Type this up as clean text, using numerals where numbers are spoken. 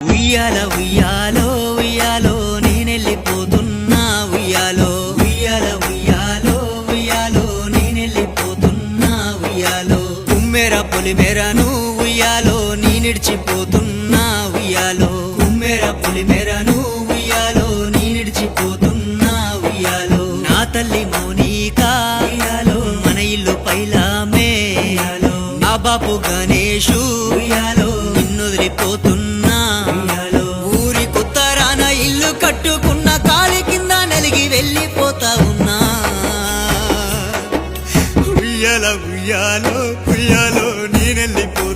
ఉయ్యాల ఉయ్యాలో ఉయ్యాలో నేనెళ్ళిపోతున్నా ఉయ్యాలో ఉయ్యాల ఉయ్యాలో ఉయ్యాలో నేనెళ్ళిపోతున్నా ఉయ్యాలో ఉమ్మెర పొలిమేరను ఉయ్యాలో నేనిడిచిపోతున్నా ఉయ్యాలో ఉమ్మెర పొలిమేరను ఉయ్యాలో నేనిడిచిపోతున్నా ఉయ్యాలో నా తల్లి మౌనికా ఉయ్యాలో మన ఇల్లు పైలామే ఉయ్యాలో నా బాపు గణేషు ఉయ్యాలో నిన్నొదిలిపోతున్నా ఊరి కొత్తరాన ఇల్లు కట్టుకున్న కాలి కింద నలిగి వెళ్ళిపోతా ఉన్నా ఉయ్యాల ఉయ్యాలో ఉయ్యాలో నేనెళ్ళిపోతున్నా